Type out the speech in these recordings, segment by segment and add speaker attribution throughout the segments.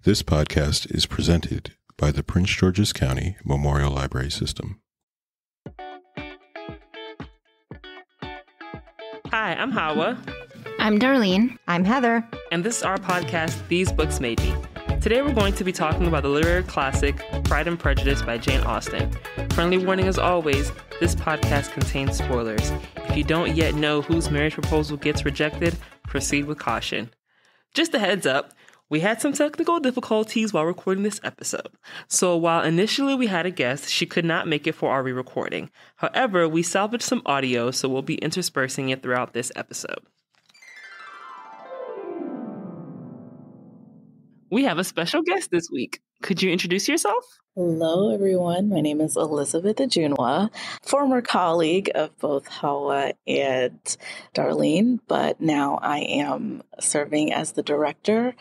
Speaker 1: This podcast is presented by the Prince George's County Memorial Library System.
Speaker 2: Hi, I'm Hawa.
Speaker 3: I'm Darlene.
Speaker 4: I'm Heather.
Speaker 2: And this is our podcast, These Books Made Me. Today we're going to be talking about the literary classic, Pride and Prejudice by Jane Austen. Friendly warning as always, this podcast contains spoilers. If you don't yet know whose marriage proposal gets rejected, proceed with caution. Just a heads up, we had some technical difficulties while recording this episode. So while initially we had a guest, she could not make it for our re-recording. However, we salvaged some audio, so we'll be interspersing it throughout this episode. We have a special guest this week. Could you introduce yourself?
Speaker 5: Hello, everyone. My name is Elizabeth Ajunwa, former colleague of both Hawa and Darlene, but now I am serving as the director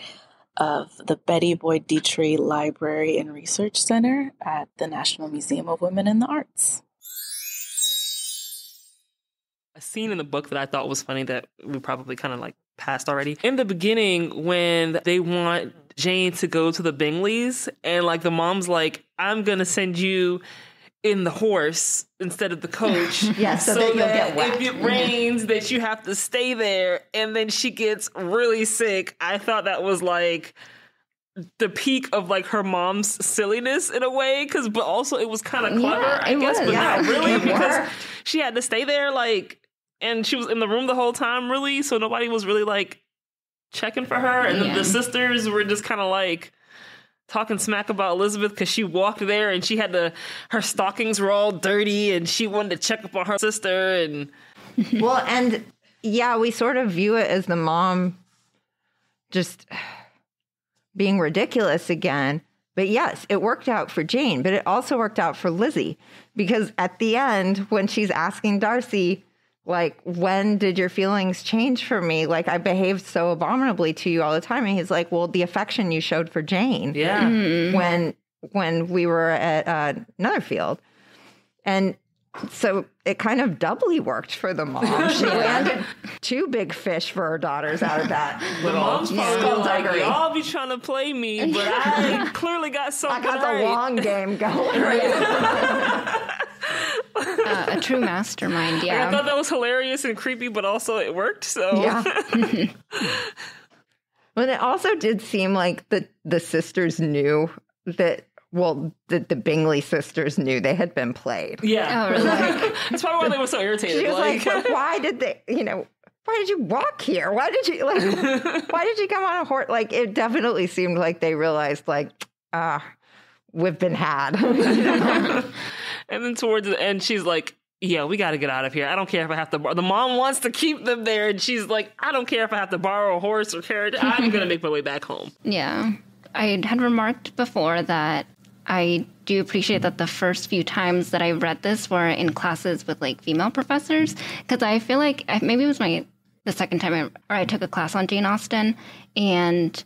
Speaker 5: of the Betty Boyd Dietrich Library and Research Center at the National Museum of Women in the Arts.
Speaker 2: A scene in the book that I thought was funny that we probably kind of passed already. In the beginning, when they want Jane to go to the Bingleys and the mom's like, I'm going to send you in the horse instead of the coach.
Speaker 4: Yeah, so that you'll get wet.
Speaker 2: If it rains, that you have to stay there. And then she gets really sick. I thought that was the peak of her mom's silliness in a way, but also it was kind of clever, I guess, but not really, because she had to stay there and she was in the room the whole time, really, so nobody was really checking for her, and the sisters were just kind of talking smack about Elizabeth because she walked there and she had her stockings were all dirty and she wanted to check up on her sister and
Speaker 4: well, and yeah, we sort of view it as the mom just being ridiculous again. But yes, it worked out for Jane, but it also worked out for Lizzie, because at the end, when she's asking Darcy, when did your feelings change for me? I behaved so abominably to you all the time. And he's like, well, the affection you showed for Jane.
Speaker 2: Yeah.
Speaker 4: Mm-hmm. When we were at Netherfield. And so it kind of doubly worked for the mom. She landed two big fish for her daughters out of that.
Speaker 2: The mom's probably y'all be trying to play me, but I clearly got something
Speaker 4: I got the long game going.
Speaker 3: A true mastermind, yeah.
Speaker 2: I thought that was hilarious and creepy, but also it worked, so.
Speaker 4: Yeah. But it also did seem like the sisters knew that, the Bingley sisters knew they had been played.
Speaker 2: Yeah.
Speaker 3: Oh, really?
Speaker 2: That's probably why they were so irritated.
Speaker 4: She was but why did they, why did you walk here? Why did you, why did you come on a horse? It definitely seemed like they realized, we've been had.
Speaker 2: And then towards the end, she's like, yeah, we got to get out of here. I don't care if I have to borrow. The mom wants to keep them there. And she's like, I don't care if I have to borrow a horse or carriage. I'm going to make my way back home.
Speaker 3: Yeah. I had remarked before that I do appreciate that the first few times that I read this were in classes with female professors. Because I feel like maybe it was the second time I took a class on Jane Austen. And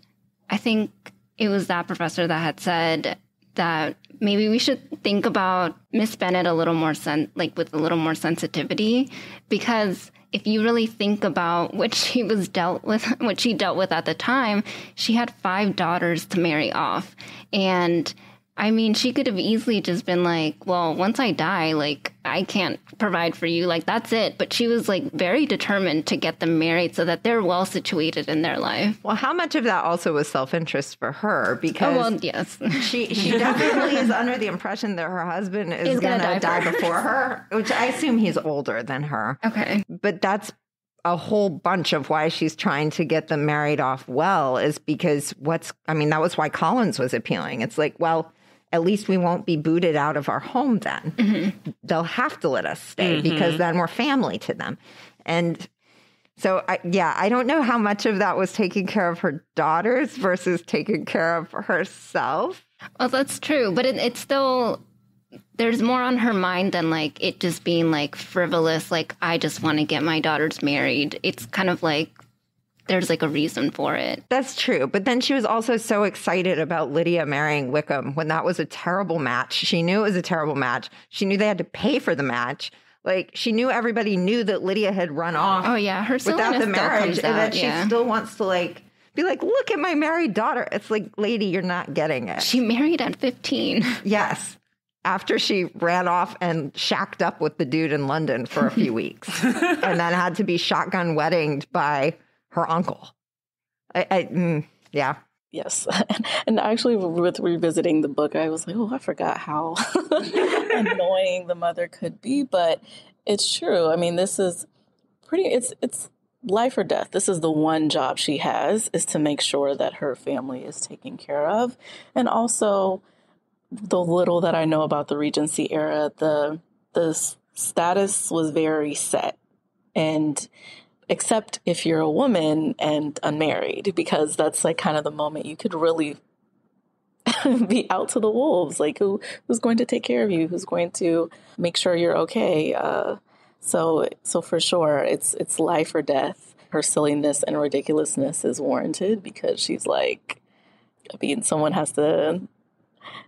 Speaker 3: I think it was that professor that had said that maybe we should think about Miss Bennet a little more with a little more sensitivity, because if you really think about what she dealt with at the time, she had 5 daughters to marry off. And I mean, she could have easily just been well, once I die, I can't provide for you. That's it. But she was very determined to get them married so that they're well situated in their life.
Speaker 4: Well, how much of that also was self-interest for her? Because
Speaker 3: yes.
Speaker 4: she definitely is under the impression that her husband is going to die before her, which I assume he's older than her.
Speaker 3: Okay.
Speaker 4: But that's a whole bunch of why she's trying to get them married off well, is because that was why Collins was appealing. It's at least we won't be booted out of our home then. Mm-hmm. They'll have to let us stay because then we're family to them. And so, I don't know how much of that was taking care of her daughters versus taking care of herself.
Speaker 3: Well, that's true. But it's still, there's more on her mind than it just being frivolous, I just want to get my daughters married. It's kind of there's a reason for it.
Speaker 4: That's true. But then she was also so excited about Lydia marrying Wickham when that was a terrible match. She knew it was a terrible match. She knew they had to pay for the match. She knew everybody knew that Lydia had run off.
Speaker 3: Oh, yeah. Her
Speaker 4: without the marriage. And that she still wants to be like, look at my married daughter. It's like, lady, you're not getting it.
Speaker 3: She married at 15.
Speaker 4: Yes. After she ran off and shacked up with the dude in London for a few weeks and then had to be shotgun weddinged by her uncle. Yeah.
Speaker 5: Yes. And actually, with revisiting the book, I was like, oh, I forgot how annoying the mother could be. But it's true. I mean, this is it's life or death. This is the one job she has, is to make sure that her family is taken care of. And also, the little that I know about the Regency era, the status was very set. And except if you're a woman and unmarried, because that's like kind of the moment you could really be out to the wolves. Like, who's going to take care of you? Who's going to make sure you're okay? So for sure, it's life or death. Her silliness and ridiculousness is warranted because she's like, I mean, someone has to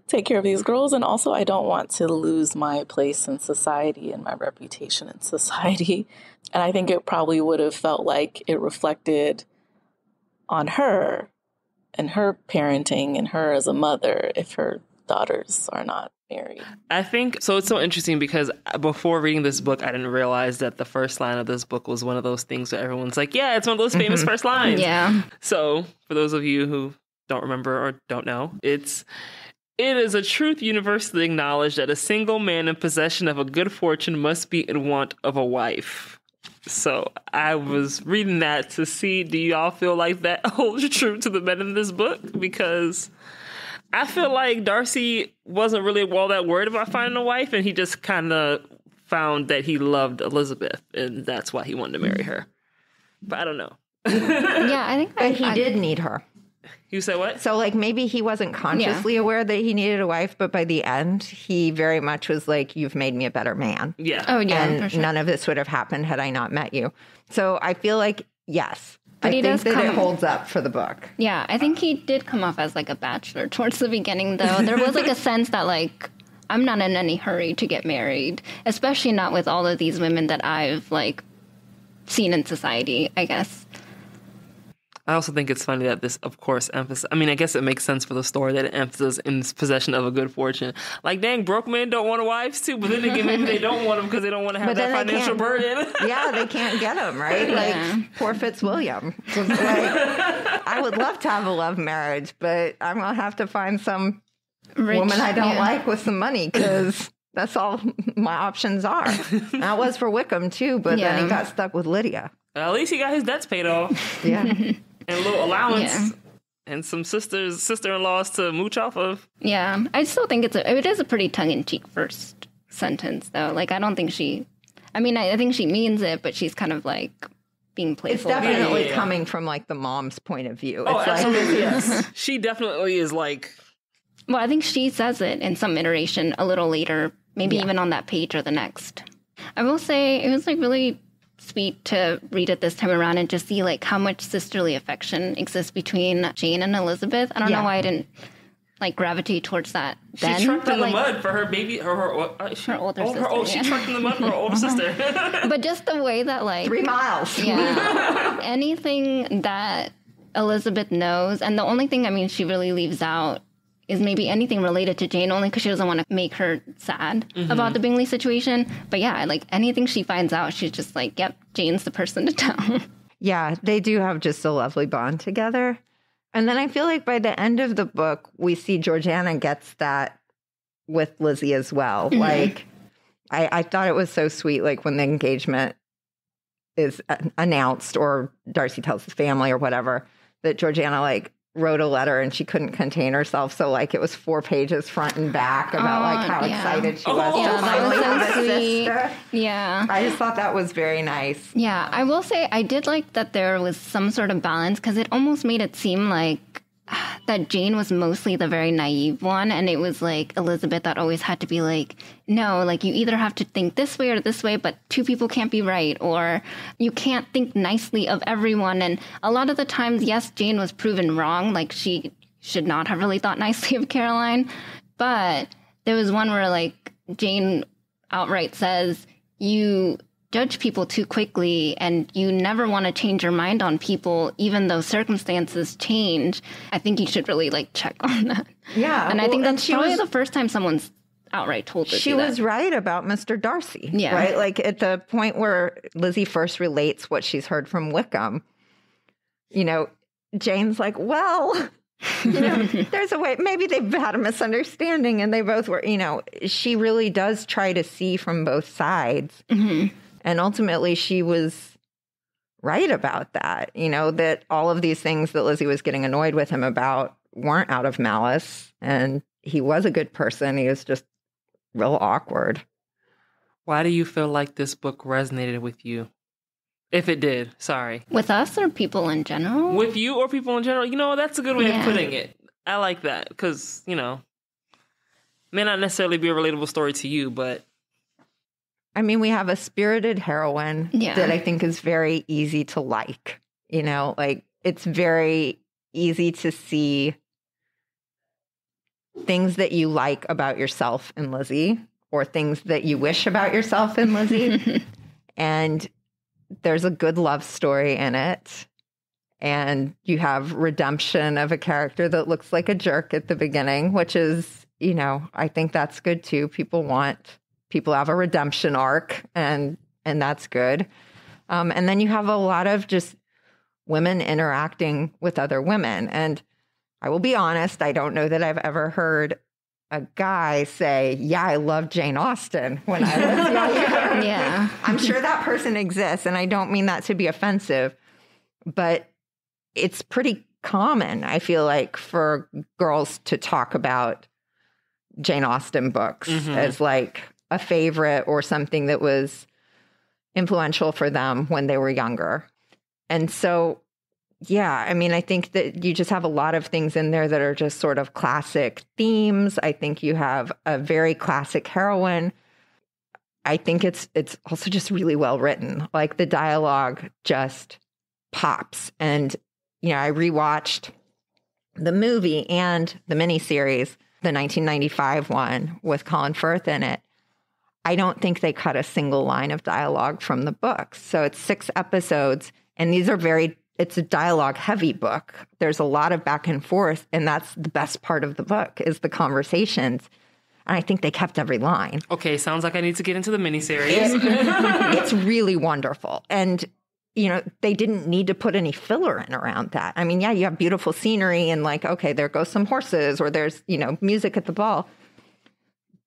Speaker 5: take care of these girls. And also, I don't want to lose my place in society and my reputation in society. And I think it probably would have felt like it reflected on her and her parenting and her as a mother if her daughters are not married.
Speaker 2: I think, so it's so interesting because before reading this book, I didn't realize that the first line of this book was one of those things that everyone's like, yeah, it's one of those famous first lines.
Speaker 3: Yeah.
Speaker 2: So for those of you who don't remember or don't know, it is a truth universally acknowledged that a single man in possession of a good fortune must be in want of a wife. So I was reading that to see, do y'all feel like that holds true to the men in this book? Because I feel like Darcy wasn't really all that worried about finding a wife, and he just kind of found that he loved Elizabeth, and that's why he wanted to marry her. But I don't know.
Speaker 3: Yeah, I think
Speaker 4: But he did need her.
Speaker 2: You said what?
Speaker 4: So, like, maybe he wasn't consciously aware that he needed a wife, but by the end, he very much was like, you've made me a better man.
Speaker 2: Yeah.
Speaker 3: Oh, yeah,
Speaker 4: And
Speaker 3: for sure.
Speaker 4: none of this would have happened had I not met you. So I feel like, yes.
Speaker 3: But
Speaker 4: I
Speaker 3: he
Speaker 4: think
Speaker 3: does
Speaker 4: that it
Speaker 3: come-
Speaker 4: holds up for the book.
Speaker 3: Yeah, I think he did come off as like a bachelor towards the beginning, though. There was like a sense that like, I'm not in any hurry to get married, especially not with all of these women that I've like seen in society, I guess.
Speaker 2: I also think it's funny that this, of course, I mean, I guess it makes sense for the story that it emphasizes in possession of a good fortune. Like, dang, broke men don't want wives too, but then again, maybe they don't want them because they don't want to have
Speaker 4: But
Speaker 2: that
Speaker 4: then they
Speaker 2: financial burden.
Speaker 4: Yeah, they can't get him, right?
Speaker 3: Yeah.
Speaker 4: Like, poor Fitzwilliam was like, I would love to have a love marriage, but I'm going to have to find some
Speaker 3: Rich,
Speaker 4: woman I don't
Speaker 3: yeah.
Speaker 4: like with some money because that's all my options are. That was for Wickham, too, but then he
Speaker 3: Yeah.
Speaker 4: got stuck with Lydia.
Speaker 2: At least he got his debts paid off
Speaker 4: Yeah.
Speaker 2: and a little allowance
Speaker 3: Yeah.
Speaker 2: and some sister-in-laws to mooch off of.
Speaker 3: Yeah, I still think it is a pretty tongue-in-cheek first sentence, though. Like, I don't think I think she means it, but she's kind of like being
Speaker 4: It's
Speaker 3: playful.
Speaker 4: definitely
Speaker 2: Yeah.
Speaker 4: coming from, like, the mom's point of view.
Speaker 2: Oh,
Speaker 4: It's like,
Speaker 2: absolutely, yes. She definitely is like,
Speaker 3: Well, I think she says it in some iteration a little later, maybe
Speaker 4: Yeah.
Speaker 3: even on that page or the next. I will say it was like really sweet to read it this time around and just see like how much sisterly affection exists between Jane and Elizabeth. I don't
Speaker 4: Yeah.
Speaker 3: know why I didn't like gravitate towards that then.
Speaker 2: she trucked
Speaker 3: but
Speaker 2: in the
Speaker 3: like,
Speaker 2: mud for her baby,
Speaker 3: Her older sister,
Speaker 2: She
Speaker 3: yeah.
Speaker 2: trucked in the mud for her older sister.
Speaker 3: but just the way that like
Speaker 4: 3 miles.
Speaker 3: yeah, anything that Elizabeth knows, and the only thing I mean she really leaves out is maybe anything related to Jane, only because she doesn't want to make her sad about the Bingley situation. But yeah, like anything she finds out, she's just like, yep, Jane's the person to tell.
Speaker 4: Yeah, they do have just a lovely bond together. And then I feel like by the end of the book, we see Georgiana gets that with Lizzie as well. Like, I thought it was so sweet, like when the engagement is announced or Darcy tells the family or whatever, that Georgiana like wrote a letter and she couldn't contain herself. So like it was 4 pages front and back about like how
Speaker 3: yeah.
Speaker 4: excited she was
Speaker 3: Yeah,
Speaker 4: to
Speaker 3: that
Speaker 4: finally
Speaker 3: was so
Speaker 4: have a
Speaker 3: sweet.
Speaker 4: sister.
Speaker 3: Yeah.
Speaker 4: I just thought that was very nice.
Speaker 3: Yeah, I will say I did like that there was some sort of balance because it almost made it seem like that Jane was mostly the very naive one, and it was like Elizabeth that always had to be like, no, like you either have to think this way or this way, but 2 people can't be right, or you can't think nicely of everyone. And a lot of the times, yes, Jane was proven wrong, like she should not have really thought nicely of Caroline, but there was one where like Jane outright says, you judge people too quickly and you never want to change your mind on people, even though circumstances change, I think you should really like check on that.
Speaker 4: Yeah.
Speaker 3: And I think that's probably the first time someone's outright told her
Speaker 4: she was right about Mr. Darcy.
Speaker 3: Yeah.
Speaker 4: Right? Like at the point where Lizzie first relates what she's heard from Wickham, you know, Jane's like, well, you know, there's a way, maybe they've had a misunderstanding and they both were, you know, she really does try to see from both sides. Mm-hmm. And ultimately she was right about that, you know, that all of these things that Lizzie was getting annoyed with him about weren't out of malice. And he was a good person. He was just real awkward.
Speaker 2: Why do you feel like this book resonated with you? If it did, sorry.
Speaker 3: With us or people in general?
Speaker 2: With you or people in general? You know, that's a good way of putting it. I like that because, you know, may not necessarily be a relatable story to you, but...
Speaker 4: I mean, we have a spirited heroine that I think is very easy to like. You know, like it's very easy to see things that you like about yourself in Lizzie or things that you wish about yourself in Lizzie. And there's a good love story in it. And you have redemption of a character that looks like a jerk at the beginning, which is, you know, I think that's good too. People have a redemption arc and that's good. And then you have a lot of just women interacting with other women. And I will be honest, I don't know that I've ever heard a guy say, yeah, I love Jane Austen when I was younger.
Speaker 3: Yeah.
Speaker 4: I'm sure that person exists, and I don't mean that to be offensive, but it's pretty common, I feel like, for girls to talk about Jane Austen books as like a favorite or something that was influential for them when they were younger. And so, yeah, I mean, I think that you just have a lot of things in there that are just sort of classic themes. I think you have a very classic heroine. I think it's also just really well written. Like the dialogue just pops. And, you know, I rewatched the movie and the miniseries, the 1995 one with Colin Firth in it. I don't think they cut a single line of dialogue from the books. So it's 6 episodes, and these are it's a dialogue heavy book. There's a lot of back and forth, and that's the best part of the book is the conversations. And I think they kept every line.
Speaker 2: Okay, sounds like I need to get into the miniseries.
Speaker 4: It's really wonderful. And, you know, they didn't need to put any filler in around that. I mean, yeah, you have beautiful scenery and like, okay, there goes some horses or there's, you know, music at the ball.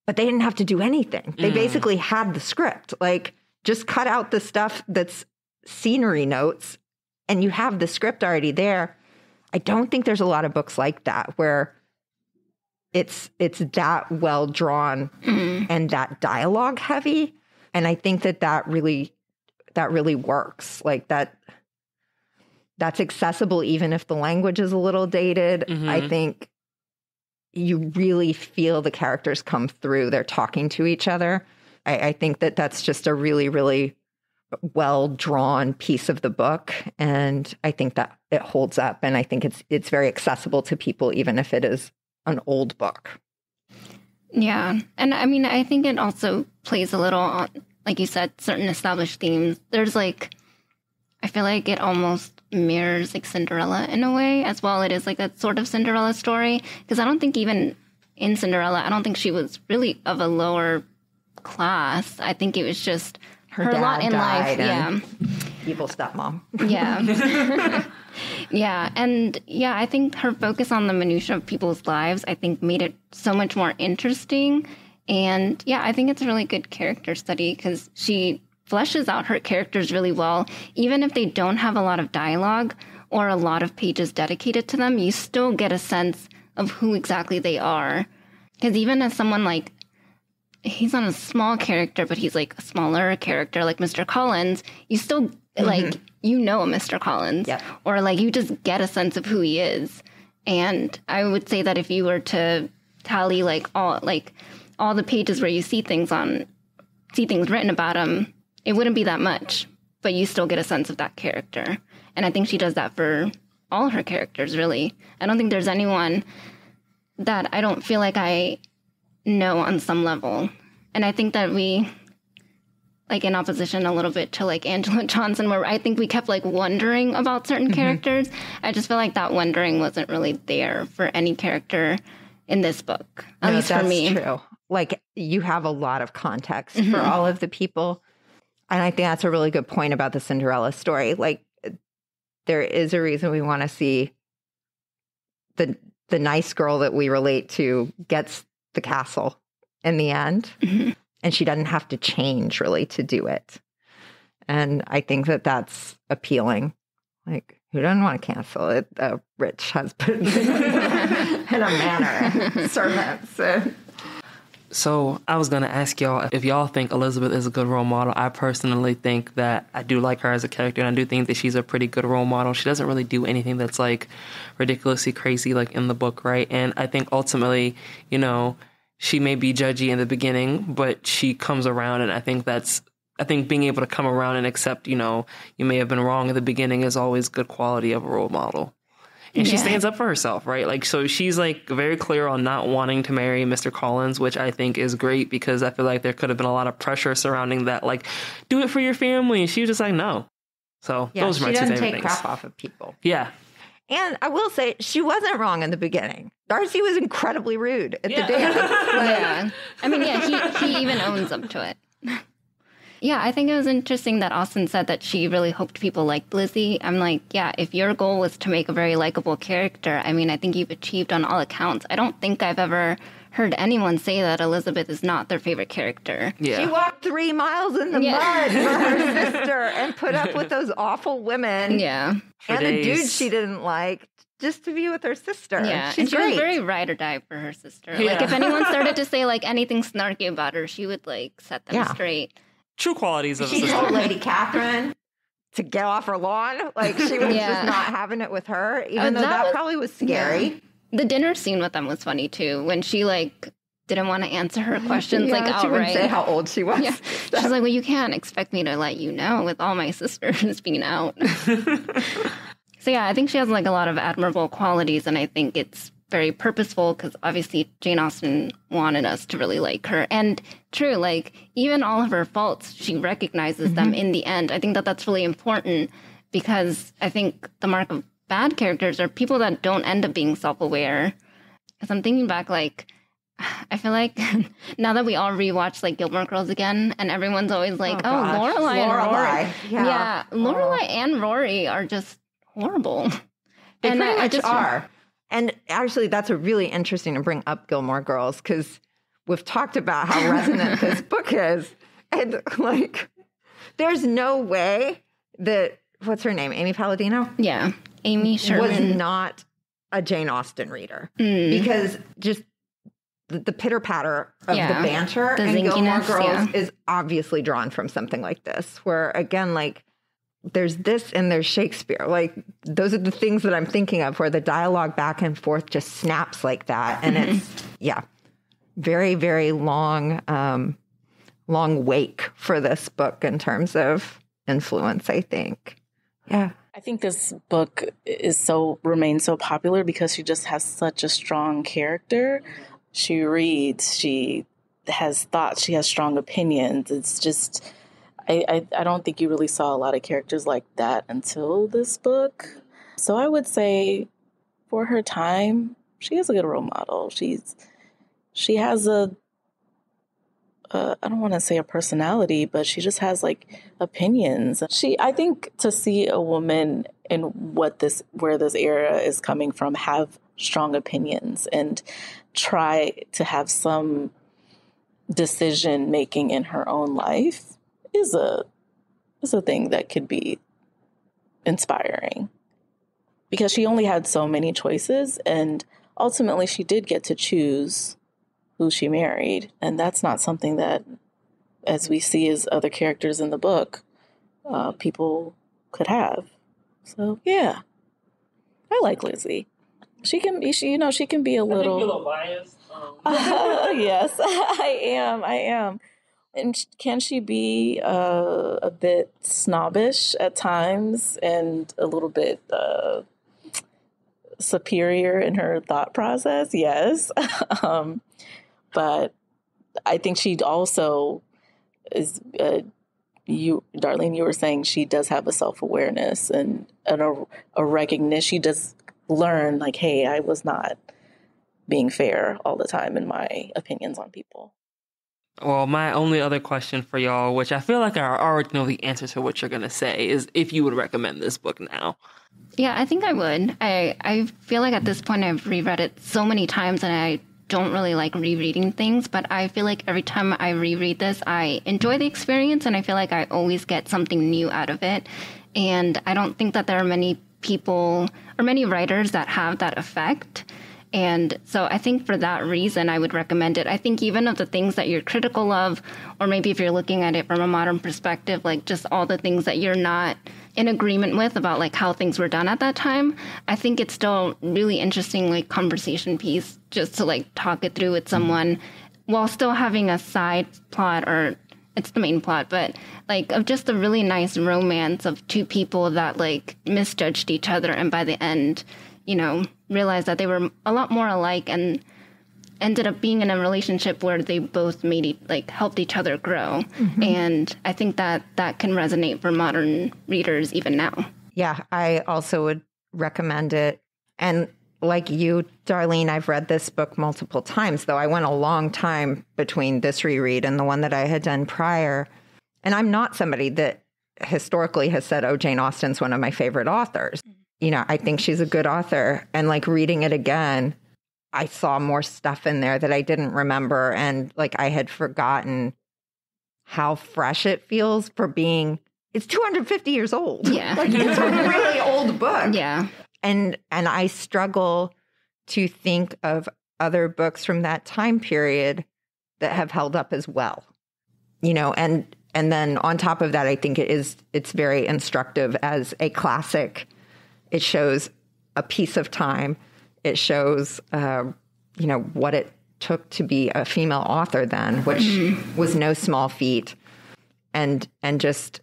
Speaker 4: But they didn't have to do anything. They basically had the script. Like, just cut out the stuff that's scenery notes and you have the script already there. I don't think there's a lot of books like that where it's that well drawn and that dialogue heavy. And I think that really works. Like that's accessible even if the language is a little dated. I think you really feel the characters come through. They're talking to each other. I think that's just a really, really well-drawn piece of the book. And I think that it holds up. And I think it's very accessible to people, even if it is an old book.
Speaker 3: Yeah. And I mean, I think it also plays a little on, like you said, certain established themes. There's like, I feel like it almost mirrors like Cinderella in a way as well. It is like a sort of Cinderella story. Because I don't think even in Cinderella, I don't think she was really of a lower class. I think it was just her lot in life. Yeah.
Speaker 4: Evil stepmom.
Speaker 3: Yeah. Yeah. And yeah, I think her focus on the minutiae of people's lives, I think made it so much more interesting. And yeah, I think it's a really good character study because she fleshes out her characters really well. Even if they don't have a lot of dialogue or a lot of pages dedicated to them, you still get a sense of who exactly they are. Because even as someone like, he's not a small character, but he's like a smaller character like Mr. Collins, you still like, you know, Mr. Collins, or like you just get a sense of who he is. And I would say that if you were to tally all the pages where you see things written about him, it wouldn't be that much, but you still get a sense of that character. And I think she does that for all her characters, really. I don't think there's anyone that I don't feel like I know on some level. And I think that like in opposition a little bit to like Angela Johnson, where I think we kept like wondering about certain characters. I just feel like that wondering wasn't really there for any character in this book, at least for me.
Speaker 4: That's true. Like, you have a lot of context for all of the people. And I think that's a really good point about the Cinderella story. Like, there is a reason we want to see the nice girl that we relate to gets the castle in the end. And she doesn't have to change really to do it. And I think that that's appealing. Like, who doesn't want to cancel it? A rich husband and a manor and servants.
Speaker 6: So I was going to ask y'all if y'all think Elizabeth is a good role model. I personally think that I do like her as a character, and I do think that she's a pretty good role model. She doesn't really do anything that's like ridiculously crazy like in the book, right? And I think ultimately, you know, she may be judgy in the beginning, but she comes around, and I think being able to come around and accept, you know, you may have been wrong in the beginning is always good quality of a role model. And she stands up for herself, right? Like, so she's like very clear on not wanting to marry Mr. Collins, which I think is great because I feel like there could have been a lot of pressure surrounding that, like, do it for your family. And she was just like, no. So those are my two favorite things. She doesn't take
Speaker 4: crap off of people.
Speaker 6: Yeah.
Speaker 4: And I will say, she wasn't wrong in the beginning. Darcy was incredibly rude at the dance.
Speaker 3: Yeah. I mean, he even owns up to it. Yeah, I think it was interesting that Austen said that she really hoped people liked Lizzie. I'm like, yeah, if your goal was to make a very likable character, I mean, I think you've achieved on all accounts. I don't think I've ever heard anyone say that Elizabeth is not their favorite character.
Speaker 6: Yeah.
Speaker 4: She walked 3 miles in the mud for her sister and put up with those awful women.
Speaker 3: Yeah.
Speaker 4: And the dude she didn't like, just to be with her sister.
Speaker 3: Yeah,
Speaker 4: She's
Speaker 3: and she
Speaker 4: great.
Speaker 3: was very ride or die for her sister.
Speaker 6: Yeah.
Speaker 3: Like, if anyone started to say, like, anything snarky about her, she would, like, set them straight.
Speaker 6: True qualities of a
Speaker 4: She
Speaker 6: sister.
Speaker 4: told Lady Catherine to get off her lawn. Like, she was just not having it with her, even though that probably was scary.
Speaker 3: Yeah. The dinner scene with them was funny, too, when she, like, didn't want to answer her questions, like, outright.
Speaker 4: She wouldn't say how old she was.
Speaker 3: Yeah. She's like, well, you can't expect me to let you know with all my sisters being out. So, yeah, I think she has, like, a lot of admirable qualities, and I think it's very purposeful because obviously Jane Austen wanted us to really like her. And true, like, even all of her faults, she recognizes them in the end. I think that that's really important because I think the mark of bad characters are people that don't end up being self-aware. Because I'm thinking back, like, I feel like now that we all rewatch, like, Gilmore Girls again, and everyone's always like, Lorelai and Rory. Yeah, Lorelai and Rory are just horrible.
Speaker 4: They pretty much are. And actually, that's a really interesting to bring up Gilmore Girls because we've talked about how resonant this book is. And, like, there's no way that, what's her name, Amy Palladino?
Speaker 3: Yeah, Amy Sherman.
Speaker 4: Was not a Jane Austen reader. Because just the pitter-patter of the banter in Gilmore Girls is obviously drawn from something like this, where, again, like, there's this and there's Shakespeare. Like, those are the things that I'm thinking of where the dialogue back and forth just snaps like that. And it's, very, very long wake for this book in terms of influence, I think. Yeah.
Speaker 5: I think this book remains so popular because she just has such a strong character. She reads, she has thoughts, she has strong opinions. It's just, I don't think you really saw a lot of characters like that until this book. So I would say for her time, she is a good role model. She has I don't want to say a personality, but she just has like opinions. I think to see a woman in where this era is coming from have strong opinions and try to have some decision making in her own life is a thing that could be inspiring, because she only had so many choices, and ultimately she did get to choose who she married, and that's not something that, as we see as other characters in the book, people could have. So yeah, I like Lizzie. She can be a little.
Speaker 6: I think you're a little biased.
Speaker 5: Yes, I am. And can she be a bit snobbish at times and a little bit superior in her thought process? Yes. But I think she also is Darlene, you were saying she does have a self-awareness and a recognition. She does learn like, hey, I was not being fair all the time in my opinions on people.
Speaker 6: Well, my only other question for y'all, which I feel like I already know the answer to what you're going to say, is if you would recommend this book now.
Speaker 3: Yeah, I think I would. I feel like at this point I've reread it so many times and I don't really like rereading things, but I feel like every time I reread this, I enjoy the experience and I feel like I always get something new out of it. And I don't think that there are many people or many writers that have that effect. And so I think for that reason, I would recommend it. I think even of the things that you're critical of, or maybe if you're looking at it from a modern perspective, like just all the things that you're not in agreement with about like how things were done at that time, I think it's still really interesting, like conversation piece just to like talk it through with someone while still having a side plot, or it's the main plot, but like of just a really nice romance of two people that like misjudged each other. And by the end, you know, realized that they were a lot more alike and ended up being in a relationship where they both helped each other grow. Mm-hmm. And I think that that can resonate for modern readers even now.
Speaker 4: Yeah, I also would recommend it. And like you, Darlene, I've read this book multiple times, though I went a long time between this reread and the one that I had done prior. And I'm not somebody that historically has said, oh, Jane Austen's one of my favorite authors. You know, I think she's a good author. And like reading it again, I saw more stuff in there that I didn't remember. And like I had forgotten how fresh it feels for being, it's 250 years old.
Speaker 3: Yeah.
Speaker 4: Like it's a really old book.
Speaker 3: Yeah.
Speaker 4: And I struggle to think of other books from that time period that have held up as well. You know, and then on top of that, I think it's very instructive as a classic. It shows a piece of time. It shows, you know, what it took to be a female author then, which was no small feat. And just,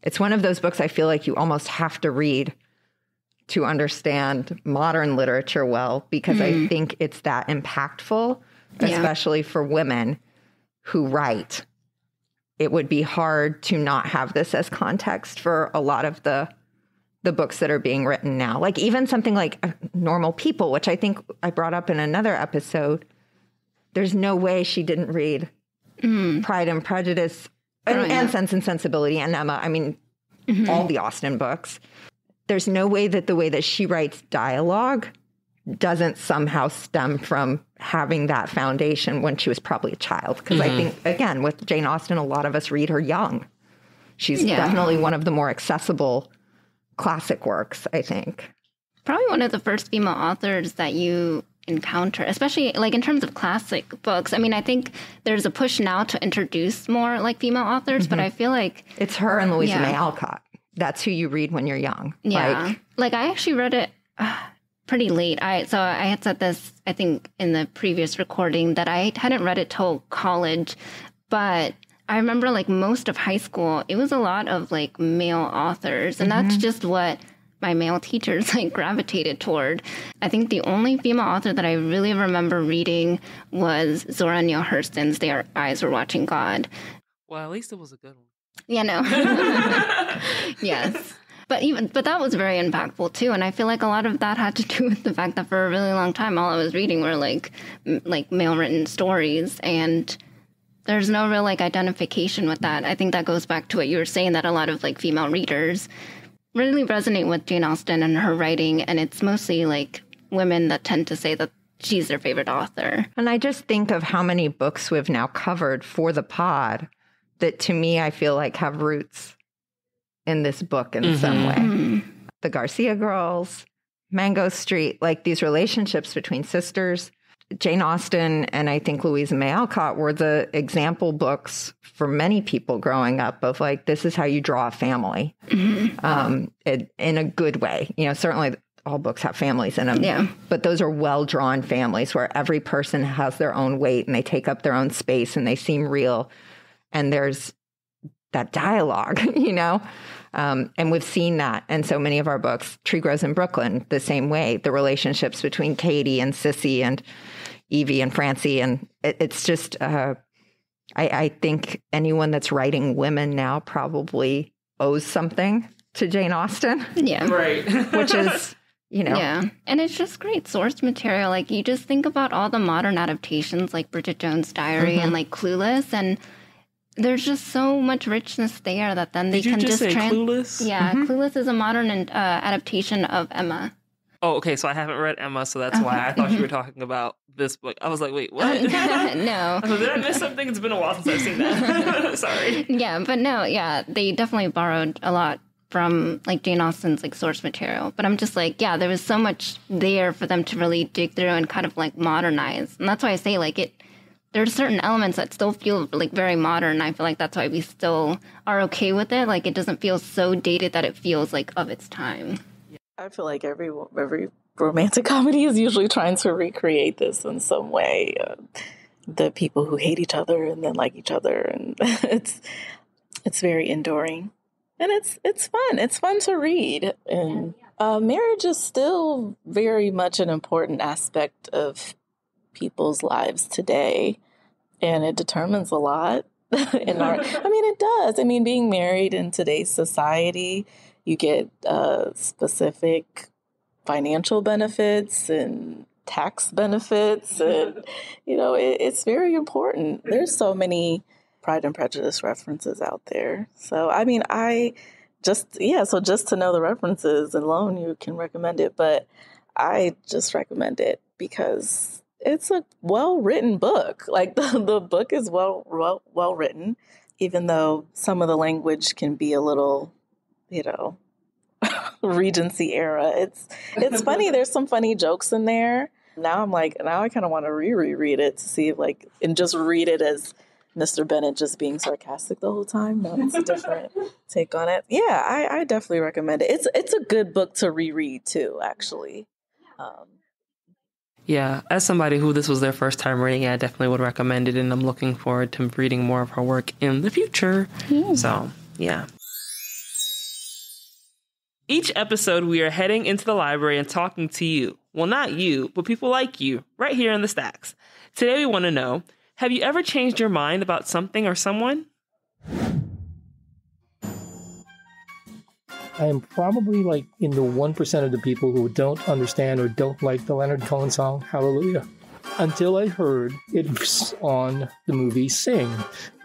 Speaker 4: it's one of those books I feel like you almost have to read to understand modern literature well, because I think it's that impactful, especially for women who write. It would be hard to not have this as context for a lot of the books that are being written now. Like even something like Normal People, which I think I brought up in another episode. There's no way she didn't read Pride and Prejudice and Sense and Sensibility and Emma. I mean, all the Austen books. There's no way that the way that she writes dialogue doesn't somehow stem from having that foundation when she was probably a child. Because I think, again, with Jane Austen, a lot of us read her young. She's definitely one of the more accessible classic works, I think.
Speaker 3: Probably one of the first female authors that you encounter, especially like in terms of classic books. I mean, I think there's a push now to introduce more like female authors, but I feel like
Speaker 4: it's her and Louisa May Alcott. That's who you read when you're young.
Speaker 3: Yeah. Like I actually read it pretty late. So I had said this, I think, in the previous recording that I hadn't read it till college, but I remember like most of high school, it was a lot of like male authors. And that's just what my male teachers like gravitated toward. I think the only female author that I really remember reading was Zora Neale Hurston's Their Eyes Were Watching God.
Speaker 6: Well, at least it was a good one.
Speaker 3: Yeah, no. Yes. But that was very impactful too. And I feel like a lot of that had to do with the fact that for a really long time, all I was reading were like male written stories, and there's no real like identification with that. I think that goes back to what you were saying, that a lot of like female readers really resonate with Jane Austen and her writing. And it's mostly like women that tend to say that she's their favorite author.
Speaker 4: And I just think of how many books we've now covered for the pod that to me, I feel like have roots in this book in some way. The Garcia Girls, Mango Street, like these relationships between sisters. Jane Austen and I think Louisa May Alcott were the example books for many people growing up of like, this is how you draw a family in a good way. You know, certainly all books have families in them, but those are well-drawn families where every person has their own weight and they take up their own space and they seem real. And there's that dialogue, you know, and we've seen that in so many of our books. Tree Grows in Brooklyn, the same way, the relationships between Katie and Sissy and Evie and Francie. And it's just, I think anyone that's writing women now probably owes something to Jane Austen.
Speaker 3: Yeah.
Speaker 2: Right.
Speaker 4: Which is,
Speaker 3: Yeah. And it's just great source material. Like, you just think about all the modern adaptations like Bridget Jones' Diary and like Clueless, and there's just so much richness there that then they
Speaker 2: Did you
Speaker 3: can
Speaker 2: just say Clueless?
Speaker 3: Yeah, Clueless is a modern adaptation of Emma.
Speaker 2: Oh, okay. So I haven't read Emma, so that's why I thought you were talking about this book. I was like, wait, what?
Speaker 3: No.
Speaker 2: I was like, did I miss something? It's been a while since I've seen that. Sorry.
Speaker 3: Yeah, but no, yeah, they definitely borrowed a lot from like Jane Austen's like source material. But I'm just like, yeah, there was so much there for them to really dig through and kind of like modernize. And that's why I say like there's certain elements that still feel like very modern. I feel like that's why we still are okay with it. Like, it doesn't feel so dated that it feels like of its time.
Speaker 5: I feel like every romantic comedy is usually trying to recreate this in some way. The people who hate each other and then like each other, and it's very enduring, and it's fun. It's fun to read, and marriage is still very much an important aspect of people's lives today, and it determines a lot in our. I mean, it does. I mean, being married in today's society, you get specific financial benefits and tax benefits, and it's very important. There's so many Pride and Prejudice references out there. So I mean, just to know the references alone, you can recommend it. But I just recommend it because it's a well-written book. Like the book is well written, even though some of the language can be a little, Regency era. It's funny. There's some funny jokes in there. Now I kind of want to reread it to see if and just read it as Mr. Bennet just being sarcastic the whole time. No, it's a different take on it. Yeah, I definitely recommend it. It's a good book to reread too, actually.
Speaker 6: Yeah, as somebody who this was their first time reading it, I definitely would recommend it, and I'm looking forward to reading more of her work in the future. So, yeah.
Speaker 2: Each episode, we are heading into the library and talking to you. Well, not you, but people like you, right here in the stacks. Today, we want to know, have you ever changed your mind about something or someone?
Speaker 7: I am probably like in the 1% of the people who don't understand or don't like the Leonard Cohen song, Hallelujah. Until I heard it was on the movie Sing,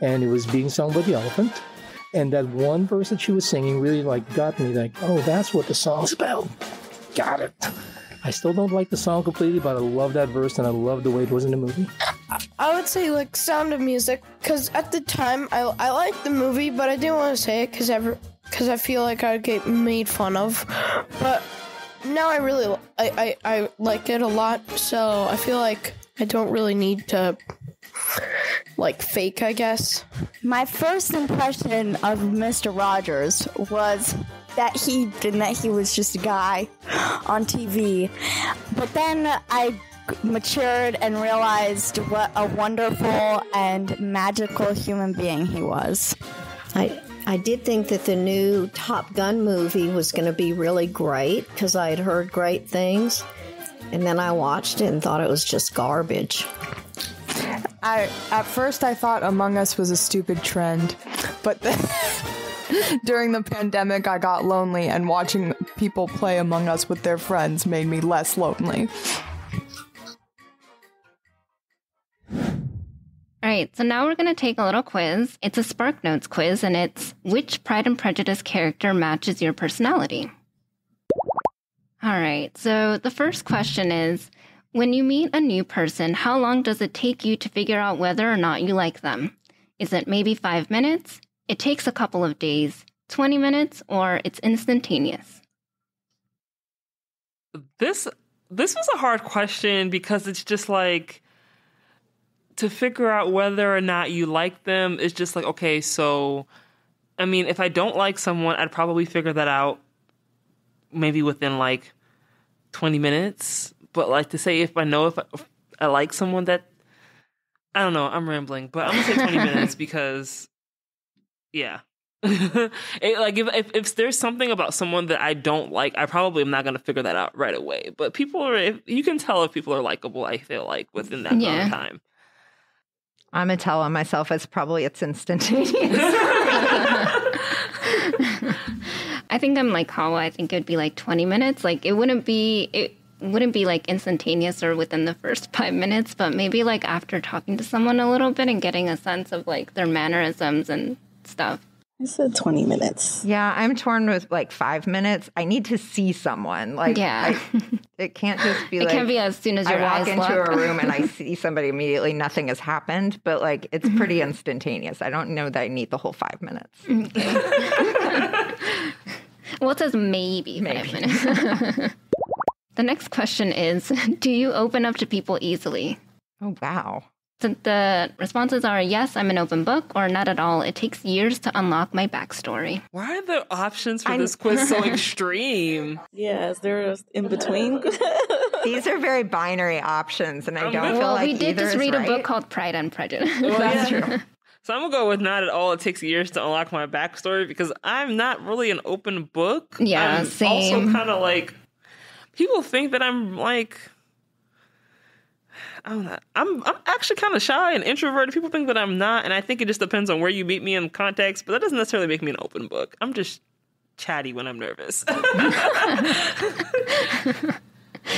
Speaker 7: and it was being sung by the elephant. And that one verse that she was singing really got me oh, that's what the song's about. Got it. I still don't like the song completely, but I love that verse and I love the way it was in the movie.
Speaker 8: I would say Sound of Music, because at the time I liked the movie, but I didn't want to say it because I feel like I'd get made fun of. But now I really I like it a lot, so I feel like I don't really need to fake, I guess.
Speaker 9: My first impression of Mr. Rogers was that he was just a guy on TV. But then I matured and realized what a wonderful and magical human being he was.
Speaker 10: I did think that the new Top Gun movie was going to be really great because I had heard great things. And then I watched it and thought it was just garbage.
Speaker 11: At first I thought Among Us was a stupid trend, but then during the pandemic I got lonely, and watching people play Among Us with their friends made me less lonely.
Speaker 3: All right, so now we're going to take a little quiz. It's a Spark Notes quiz, and it's which Pride and Prejudice character matches your personality? All right, so the first question is, when you meet a new person, how long does it take you to figure out whether or not you like them? Is it maybe 5 minutes? It takes a couple of days, 20 minutes, or it's instantaneous?
Speaker 2: This was a hard question because it's just to figure out whether or not you like them is just okay, so, I mean, if I don't like someone, I'd probably figure that out maybe within 20 minutes. But to say if I know if I like someone, that, I don't know, I'm rambling, but I'm going to say 20 minutes because, yeah. If there's something about someone that I don't like, I probably am not going to figure that out right away. But you can tell if people are likable, I feel within that amount of time.
Speaker 4: I'm going to tell on myself it's instantaneous.
Speaker 3: I think I'm like Hawa. I think it would be like 20 minutes. Like it wouldn't be like instantaneous or within the first 5 minutes, but maybe like after talking to someone a little bit and getting a sense of like their mannerisms and stuff.
Speaker 5: I said 20 minutes.
Speaker 4: Yeah, I'm torn with like 5 minutes. I need to see someone. Like,
Speaker 3: yeah.
Speaker 4: It can't just be
Speaker 3: it can't be as soon as your eyes
Speaker 4: walk into a room and I see somebody immediately, nothing has happened, but like it's pretty instantaneous. I don't know that I need the whole 5 minutes.
Speaker 3: Okay. Well, it says maybe 5 minutes. The next question is, do you open up to people easily?
Speaker 4: Oh, wow.
Speaker 3: So the responses are, yes, I'm an open book, or not at all. It takes years to unlock my backstory.
Speaker 2: Why are the options for this quiz so extreme?
Speaker 5: Yeah, is there a in between?
Speaker 4: These are very binary options, and I don't feel like
Speaker 3: we did
Speaker 4: either
Speaker 3: just read
Speaker 4: right.
Speaker 3: a book called Pride and Prejudice.
Speaker 2: Well,
Speaker 4: That's true.
Speaker 2: So I'm going to go with not at all. It takes years to unlock my backstory because I'm not really an open book.
Speaker 3: Yeah,
Speaker 2: I'm
Speaker 3: same.
Speaker 2: Also kind of like, people think that I'm like, I don't know. I'm actually kind of shy and introverted. People think that I'm not, and I think it just depends on where you meet me in context, but that doesn't necessarily make me an open book. I'm just chatty when I'm nervous.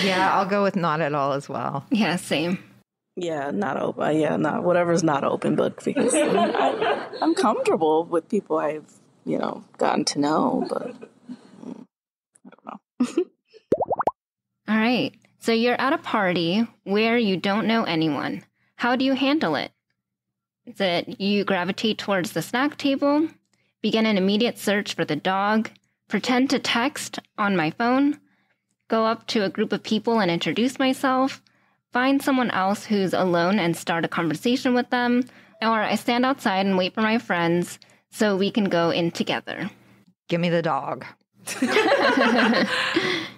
Speaker 4: Yeah, I'll go with not at all as well.
Speaker 3: Yeah, same.
Speaker 5: Yeah, not open. Yeah, not whatever's not open book because I'm comfortable with people I've, gotten to know, but I don't know.
Speaker 3: All right. So you're at a party where you don't know anyone. How do you handle it? Is it you gravitate towards the snack table, begin an immediate search for the dog, pretend to text on my phone, go up to a group of people and introduce myself, find someone else who's alone and start a conversation with them, or I stand outside and wait for my friends so we can go in together?
Speaker 4: Give me the dog.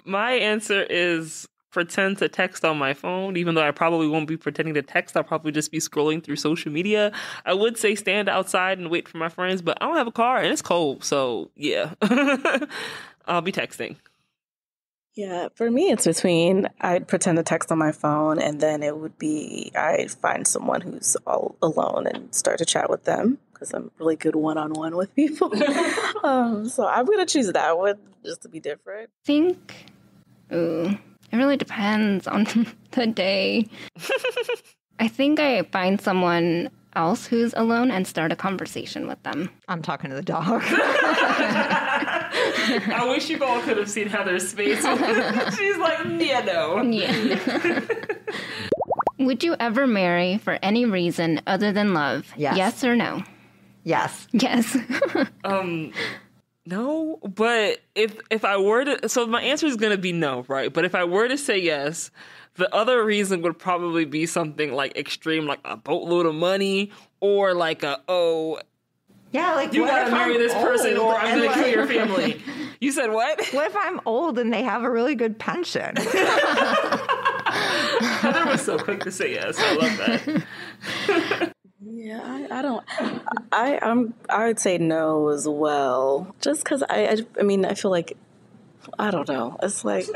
Speaker 2: My answer is pretend to text on my phone, even though I probably won't be pretending to text. I'll probably just be scrolling through social media. I would say stand outside and wait for my friends, but I don't have a car and it's cold. So yeah, I'll be texting.
Speaker 5: Yeah, for me, it's between I'd pretend to text on my phone and then it would be I'd find someone who's all alone and start to chat with them because I'm really good one-on-one with people. So I'm going to choose that one just to be different.
Speaker 3: It really depends on the day. I think I find someone else who's alone and start a conversation with them.
Speaker 4: I'm talking to the dog.
Speaker 2: I wish you all could have seen Heather's face. She's like, yeah, no.
Speaker 3: Yeah. Would you ever marry for any reason other than love?
Speaker 4: Yes.
Speaker 3: Yes or no?
Speaker 4: Yes.
Speaker 3: Yes.
Speaker 2: No, but if I were to, so my answer is going to be no, right? But if I were to say yes, the other reason would probably be something like extreme, like a boatload of money, or like
Speaker 4: yeah, like
Speaker 2: you gotta marry this person or I'm gonna kill your family. You said what?
Speaker 4: What if I'm old and they have a really good pension?
Speaker 2: Heather was so quick to say yes. I love that.
Speaker 5: Yeah, I would say no as well. Just because I feel like, I don't know. It's like,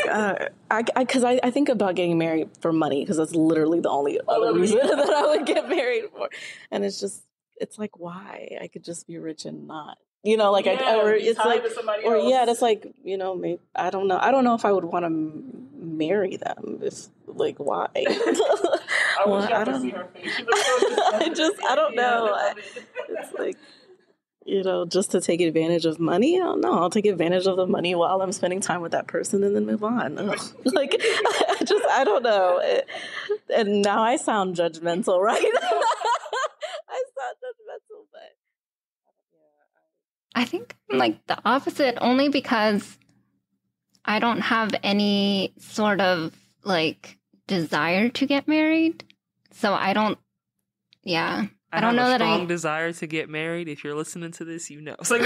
Speaker 5: because I think about getting married for money because that's literally the only other reason that I would get married for. And it's like, why? I could just be rich and not, maybe, I don't know. I don't know if I would want to marry them. It's like, why? I don't know. It's like, just to take advantage of money. I don't know. I'll take advantage of the money while I'm spending time with that person and then move on. Like, I don't know. And now I sound judgmental, right? I sound judgmental, but
Speaker 3: I think I'm like the opposite, only because I don't have any sort of like desire to get married. So I don't know that I have a
Speaker 2: strong desire to get married. If you're listening to this, you know. It's like,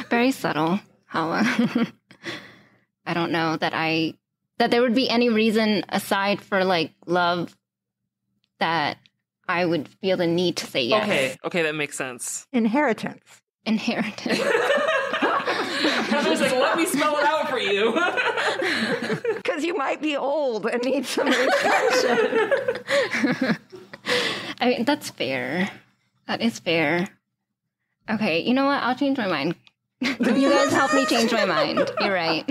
Speaker 3: very subtle. How I don't know that there would be any reason aside for like love that I would feel the need to say yes.
Speaker 2: Okay, that makes sense.
Speaker 4: Inheritance.
Speaker 2: Heather's like, let me spell it out for you.
Speaker 4: Because you might be old and need somebody's attention.
Speaker 3: I mean, that's fair. That is fair. Okay, you know what? I'll change my mind. You guys help me change my mind. You're right.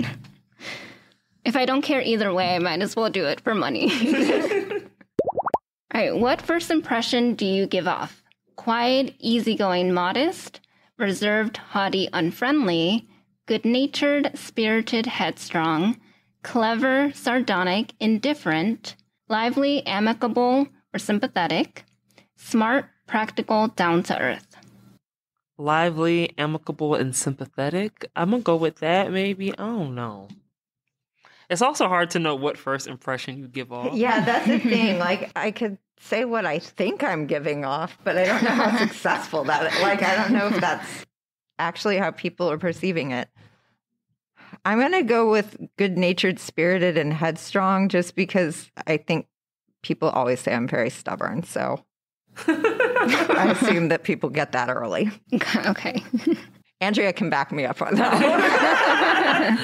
Speaker 3: If I don't care either way, I might as well do it for money. All right, what first impression do you give off? Quiet, easygoing, modest, reserved, haughty, unfriendly, good-natured, spirited, headstrong, clever, sardonic, indifferent, lively, amicable, or sympathetic, smart, practical, down-to-earth.
Speaker 6: Lively, amicable, and sympathetic. I'm gonna go with that, maybe. I don't know. It's also hard to know what first impression you give off.
Speaker 4: Yeah, that's the thing. Like, I could say what I think I'm giving off, but I don't know how successful that is. Like, I don't know if that's actually how people are perceiving it. I'm going to go with good-natured, spirited, and headstrong just because I think people always say I'm very stubborn. So I assume that people get that early.
Speaker 3: Okay.
Speaker 4: Andrea can back me up on that.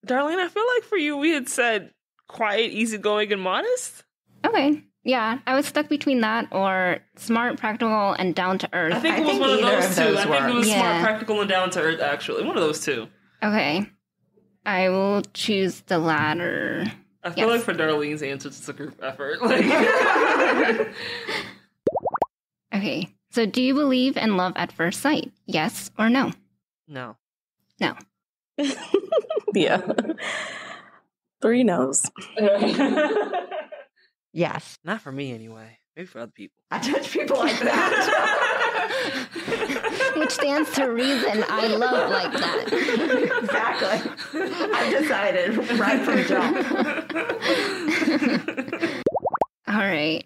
Speaker 2: Darlene, I feel like for you, we had said quiet, easygoing, and modest.
Speaker 3: Okay. Yeah, I was stuck between that or smart, practical, and down to earth.
Speaker 2: I think it was one of those two. I think it was
Speaker 3: Yeah.
Speaker 2: smart, practical, and down to earth, actually. One of those two.
Speaker 3: Okay. I will choose the latter.
Speaker 2: I feel like for Darlene's answer, it's a group effort. Like,
Speaker 3: Okay. So do you believe in love at first sight? Yes or no?
Speaker 6: No.
Speaker 3: No.
Speaker 5: Yeah. 3 no's.
Speaker 4: Yes.
Speaker 6: Not for me, anyway. Maybe for other people.
Speaker 4: I judge people like that.
Speaker 3: Which stands to reason I love like that.
Speaker 4: Exactly. I decided right from jump.
Speaker 3: All right.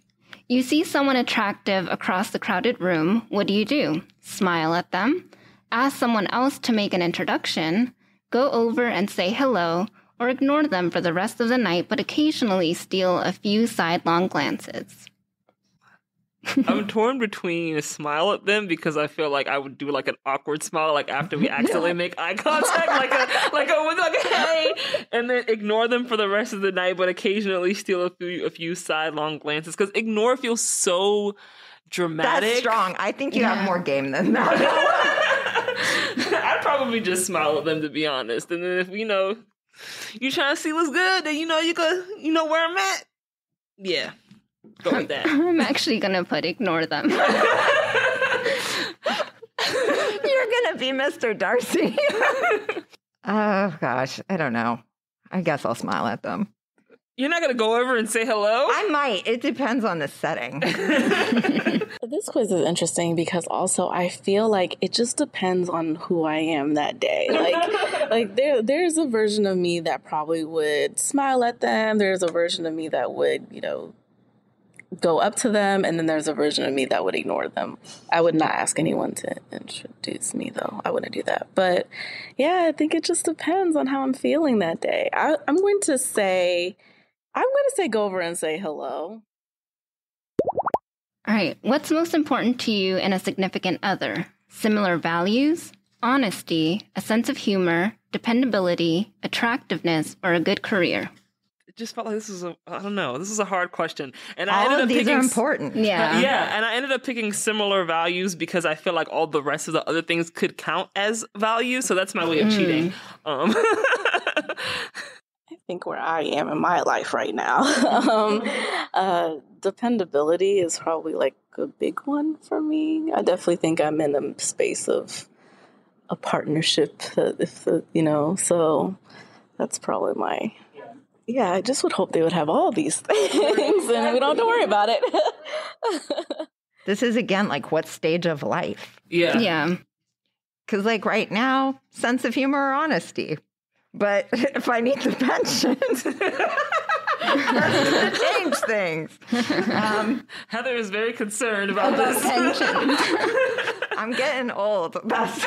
Speaker 3: You see someone attractive across the crowded room. What do? Smile at them, ask someone else to make an introduction, go over and say hello, or ignore them for the rest of the night, but occasionally steal a few sidelong glances.
Speaker 2: I'm torn between a smile at them because I feel like I would do like an awkward smile, like after we accidentally make eye contact, like a hey, and then ignore them for the rest of the night, but occasionally steal a few sidelong glances because ignore feels so dramatic.
Speaker 4: That's strong. I think you have more game than that.
Speaker 2: I'd probably just smile at them, to be honest, and then if you trying to see what's good, then you know where I'm at. Yeah. Go with that.
Speaker 3: I'm actually going to put ignore them.
Speaker 4: You're going to be Mr. Darcy. Oh, gosh. I don't know. I guess I'll smile at them.
Speaker 2: You're not going to go over and say hello?
Speaker 4: I might. It depends on the setting.
Speaker 5: This quiz is interesting because also I feel like it just depends on who I am that day. Like there's a version of me that probably would smile at them. There's a version of me that would, go up to them, and then there's a version of me that would ignore them. I would not ask anyone to introduce me, though. I wouldn't do that. But yeah, I think it just depends on how I'm feeling that day. I'm going to say go over and say hello.
Speaker 3: All right. What's most important to you in a significant other? Similar values, honesty, a sense of humor, dependability, attractiveness, or a good career?
Speaker 2: It just felt like this is a hard question. And
Speaker 4: all
Speaker 2: I ended
Speaker 4: of
Speaker 2: up
Speaker 4: these
Speaker 2: picking,
Speaker 4: are important.
Speaker 3: Yeah.
Speaker 2: And I ended up picking similar values because I feel like all the rest of the other things could count as values. So that's my way of cheating.
Speaker 5: I think where I am in my life right now, dependability is probably like a big one for me. I definitely think I'm in a space of a partnership, so that's probably my... Yeah, I just would hope they would have all these things and we don't have to worry about it.
Speaker 4: This is, again, like what stage of life?
Speaker 2: Yeah.
Speaker 3: Yeah.
Speaker 4: Because, like, right now, sense of humor or honesty. But if I need the pension, that's going to change things.
Speaker 2: Heather is very concerned about this.
Speaker 3: Pension.
Speaker 4: I'm getting old. That's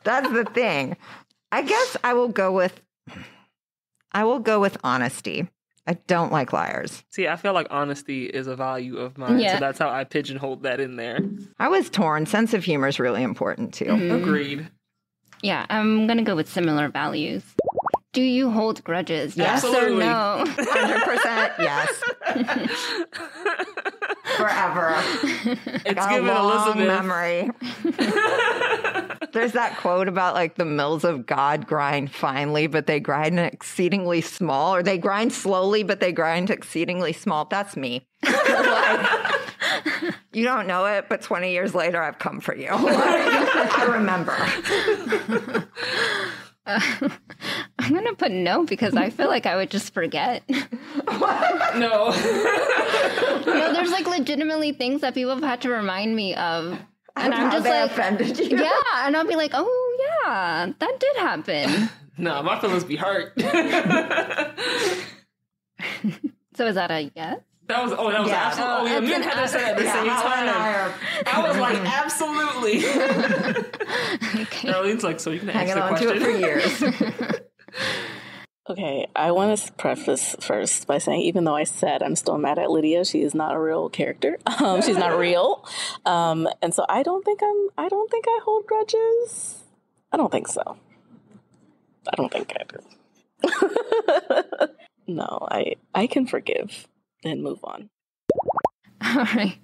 Speaker 4: the thing. I guess I will go with honesty. I don't like liars.
Speaker 2: See, I feel like honesty is a value of mine,
Speaker 3: Yeah.
Speaker 2: so that's how I pigeonholed that in there.
Speaker 4: I was torn. Sense of humor is really important, too.
Speaker 2: Agreed.
Speaker 3: Yeah, I'm going to go with similar values. Do you hold grudges? Yes
Speaker 2: Absolutely.
Speaker 3: or no?
Speaker 4: 100% yes. Forever.
Speaker 2: It's
Speaker 4: Got a
Speaker 2: given
Speaker 4: long
Speaker 2: Elizabeth.
Speaker 4: memory. There's that quote about like the mills of God grind finely, but they grind exceedingly small, or they grind slowly, but they grind exceedingly small. That's me. Like, you don't know it, but 20 years later, I've come for you. I remember.
Speaker 3: I'm going to put no because I feel like I would just forget.
Speaker 2: No.
Speaker 3: No, there's like legitimately things that people have had to remind me of. And I'm just
Speaker 4: they
Speaker 3: like,
Speaker 4: offended you.
Speaker 3: yeah. And I'll be like, oh, yeah, that did happen.
Speaker 2: No, my feelings be hurt.
Speaker 3: So is that a yes?
Speaker 2: That was absolutely. Oh, yeah, me and Heather said it at the same time. I was like, absolutely.
Speaker 3: Okay.
Speaker 2: Darlene's like, so you can ask
Speaker 4: Hanging
Speaker 2: the
Speaker 4: on to it for years.
Speaker 5: Okay, I want to preface first by saying, even though I said I'm still mad at Lydia, she is not a real character. She's not real, and so I don't think I hold grudges. I don't think so. I don't think I do. No, I can forgive and move on.
Speaker 3: All right.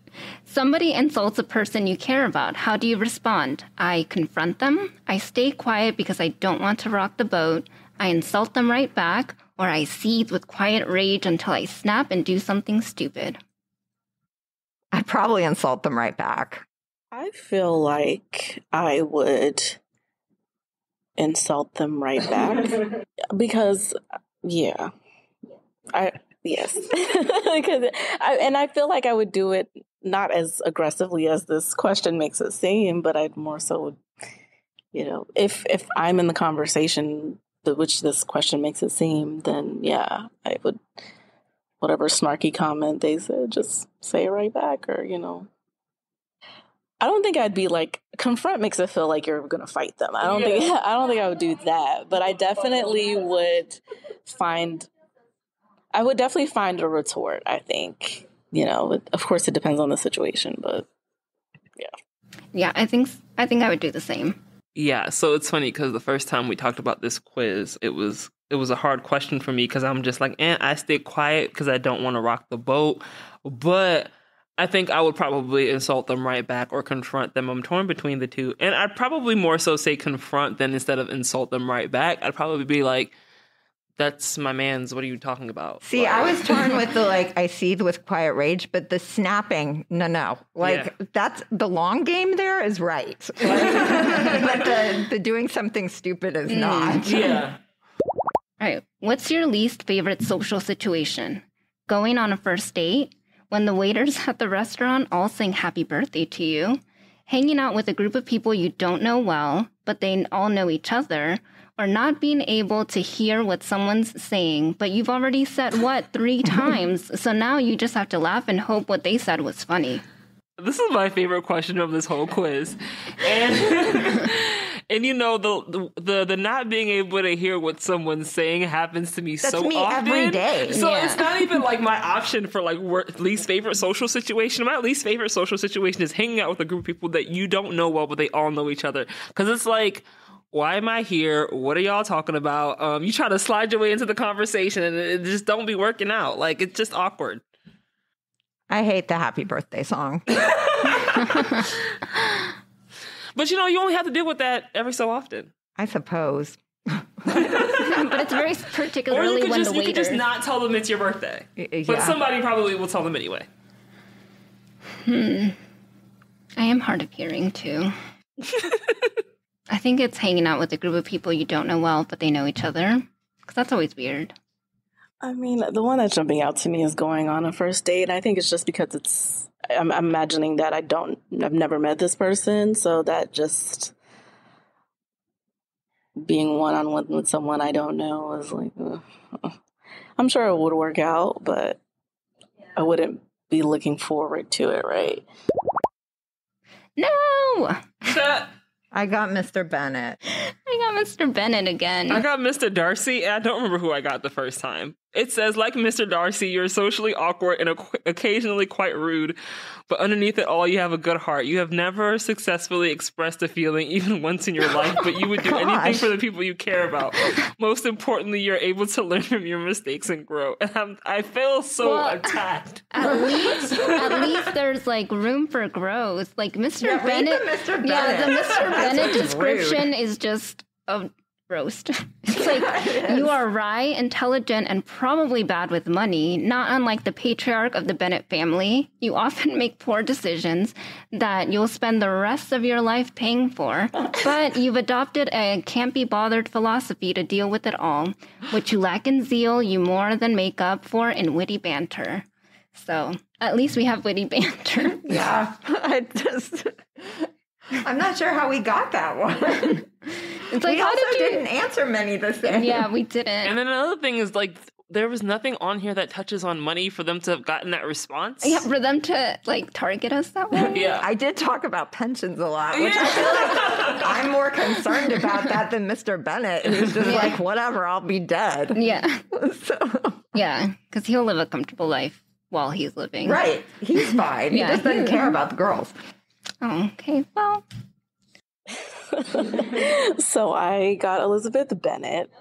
Speaker 3: Somebody insults a person you care about. How do you respond? I confront them. I stay quiet because I don't want to rock the boat. I insult them right back, or I seethe with quiet rage until I snap and do something stupid.
Speaker 4: I'd probably insult them right back.
Speaker 5: I feel like I would insult them right back because, yeah, yes, because I feel like I would do it not as aggressively as this question makes it seem, but I'd more so, if I'm in the conversation, which this question makes it seem, then yeah, I would, whatever snarky comment they said, just say it right back, or I don't think I'd be like, confront makes it feel like you're gonna fight them. I don't think I would do that, but I definitely would find a retort. I think, of course it depends on the situation, but yeah.
Speaker 3: Yeah, I think I would do the same.
Speaker 6: Yeah, so it's funny because the first time we talked about this quiz, it was a hard question for me because I'm just like, I stay quiet because I don't want to rock the boat. But I think I would probably insult them right back or confront them. I'm torn between the two. And I'd probably more so say confront than instead of insult them right back. I'd probably be like, that's my man's. What are you talking about?
Speaker 4: See, I was torn with the, I seethe with quiet rage, but the snapping, no. That's the long game there is right. But the doing something stupid is not.
Speaker 6: Yeah.
Speaker 3: All right. What's your least favorite social situation? Going on a first date? When the waiters at the restaurant all sing happy birthday to you? Hanging out with a group of people you don't know well, but they all know each other? Or not being able to hear what someone's saying, but you've already said what 3 times, so now you just have to laugh and hope what they said was funny.
Speaker 6: This is my favorite question of this whole quiz. And the not being able to hear what someone's saying happens to me
Speaker 4: That's
Speaker 6: so
Speaker 4: me
Speaker 6: often.
Speaker 4: every day.
Speaker 6: So
Speaker 3: Yeah.
Speaker 6: it's not even like my option for least favorite social situation. My least favorite social situation is hanging out with a group of people that you don't know well, but they all know each other. Because it's like, why am I here? What are y'all talking about? You try to slide your way into the conversation and it just don't be working out. Like, it's just awkward.
Speaker 4: I hate the happy birthday song.
Speaker 6: But you only have to deal with that every so often.
Speaker 4: I suppose.
Speaker 3: But it's very particularly
Speaker 6: Or
Speaker 3: when the
Speaker 6: you could
Speaker 3: waiters...
Speaker 6: just not tell them it's your birthday.
Speaker 4: Yeah.
Speaker 6: But somebody probably will tell them anyway.
Speaker 3: I am hard of hearing, too. I think it's hanging out with a group of people you don't know well, but they know each other. Because that's always weird.
Speaker 5: I mean, the one that's jumping out to me is going on a first date. I think it's just because I'm imagining that I've never met this person, so that just being one-on-one with someone I don't know is like, I'm sure it would work out, but I wouldn't be looking forward to it, right?
Speaker 3: No!
Speaker 4: I got Mr. Bennet.
Speaker 3: I got Mr. Bennet again.
Speaker 6: I got Mr. Darcy, and I don't remember who I got the first time.
Speaker 2: It says, like Mr. Darcy, you're socially awkward and occasionally quite rude, but underneath it all, you have a good heart. You have never successfully expressed a feeling, even once in your life, but you would do anything for the people you care about. Most importantly, you're able to learn from your mistakes and grow. And I feel so attacked.
Speaker 3: At least there's like room for growth. Like Mr. Bennet. Yeah, the Mr. Bennet description is just a roast. It's like, you are wry, intelligent, and probably bad with money, not unlike the patriarch of the Bennet family. You often make poor decisions that you'll spend the rest of your life paying for, but you've adopted a can't-be-bothered philosophy to deal with it all. What you lack in zeal, you more than make up for in witty banter. So, at least we have witty banter.
Speaker 4: Yeah. I'm not sure how we got that one.
Speaker 3: It's like,
Speaker 4: we also didn't answer many the same.
Speaker 3: Yeah, we didn't.
Speaker 2: And then another thing is, like, there was nothing on here that touches on money for them to have gotten that response.
Speaker 3: Yeah, for them to, like, target us that way.
Speaker 2: Yeah.
Speaker 4: I did talk about pensions a lot, which I feel like I'm more concerned about that than Mr. Bennet, who's just like, whatever, I'll be dead.
Speaker 3: Yeah.
Speaker 4: So.
Speaker 3: Yeah, because he'll live a comfortable life while he's living.
Speaker 4: Right. He's fine. He just doesn't care about the girls.
Speaker 3: Oh, okay, well.
Speaker 5: So I got Elizabeth Bennet.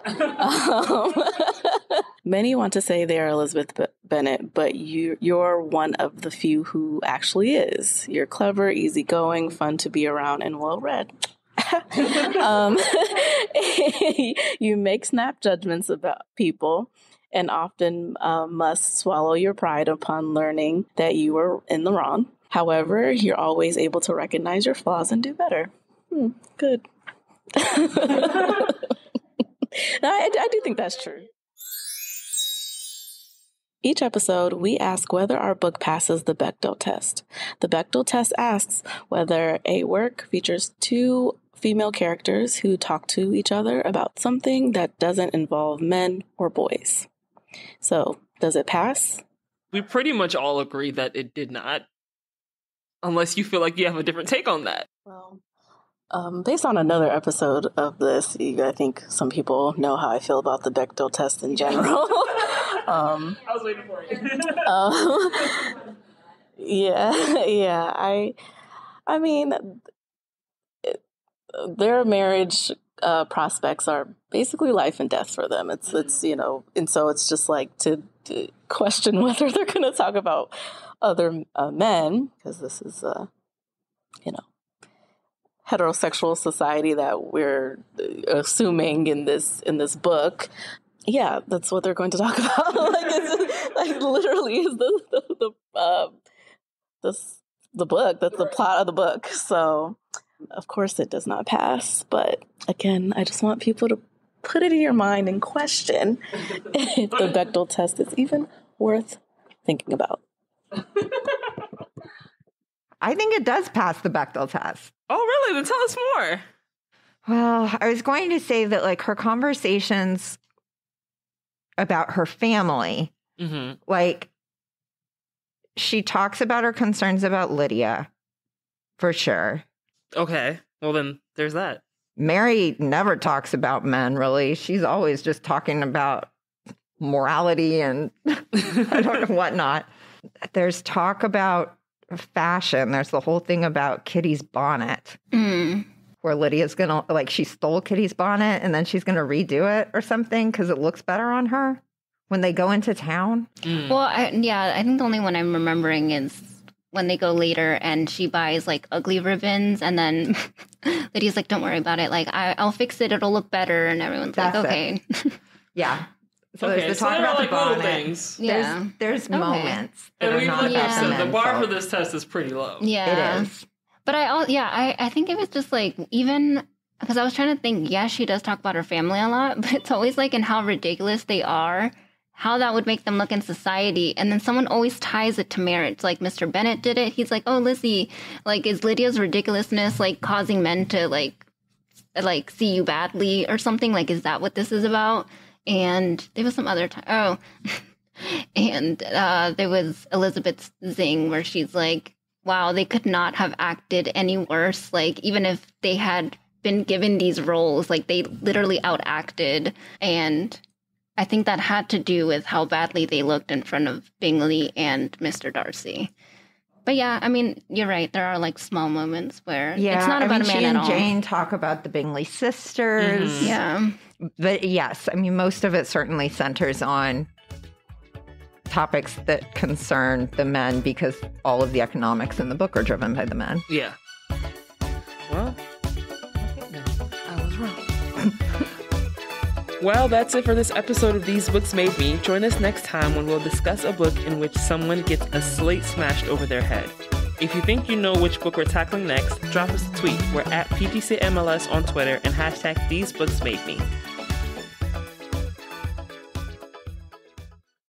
Speaker 5: Many want to say they are Elizabeth Bennet, but you're one of the few who actually is. You're clever, easygoing, fun to be around, and well-read. You make snap judgments about people and often must swallow your pride upon learning that you were in the wrong. However, you're always able to recognize your flaws and do better. Good. I do think that's true. Each episode, we ask whether our book passes the Bechdel test. The Bechdel test asks whether a work features two female characters who talk to each other about something that doesn't involve men or boys. So, does it pass?
Speaker 2: We pretty much all agree that it did not. Unless you feel like you have a different take on that.
Speaker 5: Well, based on another episode of this, I think some people know how I feel about the Bechdel test in general.
Speaker 2: I was waiting for you.
Speaker 5: I mean, their marriage prospects are basically life and death for them. It's and so it's just like to question whether they're going to talk about other men, because this is heterosexual society that we're assuming in this book. Yeah, that's what they're going to talk about. Like literally is the book. That's the plot of the book. So of course it does not pass. But again, I just want people to put it in your mind and question if the Bechdel test is even worth thinking about.
Speaker 4: I think it does pass the Bechdel test.
Speaker 2: Oh, really? Then tell us more.
Speaker 4: Well, I was going to say that, like, her conversations about her family, like, she talks about her concerns about Lydia, for sure.
Speaker 2: Okay. Well, then there's that.
Speaker 4: Mary never talks about men, really. She's always just talking about morality and I don't know whatnot. There's talk about fashion. There's the whole thing about Kitty's bonnet, where Lydia's going to, like, she stole Kitty's bonnet and then she's going to redo it or something because it looks better on her when they go into town.
Speaker 3: Well, I think the only one I'm remembering is when they go later and she buys, like, ugly ribbons and then Lydia's like, don't worry about it. Like, I'll fix it. It'll look better. And everyone's like, okay.
Speaker 4: Yeah. So
Speaker 2: okay,
Speaker 4: there's the
Speaker 2: so
Speaker 4: talk about
Speaker 2: like
Speaker 4: the bonnet.
Speaker 2: Little things.
Speaker 3: Yeah.
Speaker 4: There's moments.
Speaker 2: And we
Speaker 4: not
Speaker 2: said the bar for this test is pretty low.
Speaker 3: Yeah.
Speaker 4: It is.
Speaker 3: But I think it was just like, even because I was trying to think, yeah, she does talk about her family a lot, but it's always like in how ridiculous they are, how that would make them look in society. And then someone always ties it to marriage. Like Mr. Bennet did it. He's like, oh, Lizzie, like, is Lydia's ridiculousness like causing men to like see you badly or something? Like, is that what this is about? And there was some other time. Oh, and there was Elizabeth's zing where she's like, wow, they could not have acted any worse. Like, even if they had been given these roles, like, they literally outacted. And I think that had to do with how badly they looked in front of Bingley and Mr. Darcy. But yeah, I mean, you're right. There are like small moments where it's not about a man at all.
Speaker 4: She and Jane talk about the Bingley sisters.
Speaker 3: Mm-hmm. Yeah.
Speaker 4: But yes, I mean, most of it certainly centers on topics that concern the men because all of the economics in the book are driven by the men.
Speaker 6: Yeah. Well, I was wrong. Well, that's it for this episode of These Books Made Me. Join us next time when we'll discuss a book in which someone gets a slate smashed over their head. If you think you know which book we're tackling next, drop us a tweet. We're at PGCMLS on Twitter and hashtag These Books Made Me.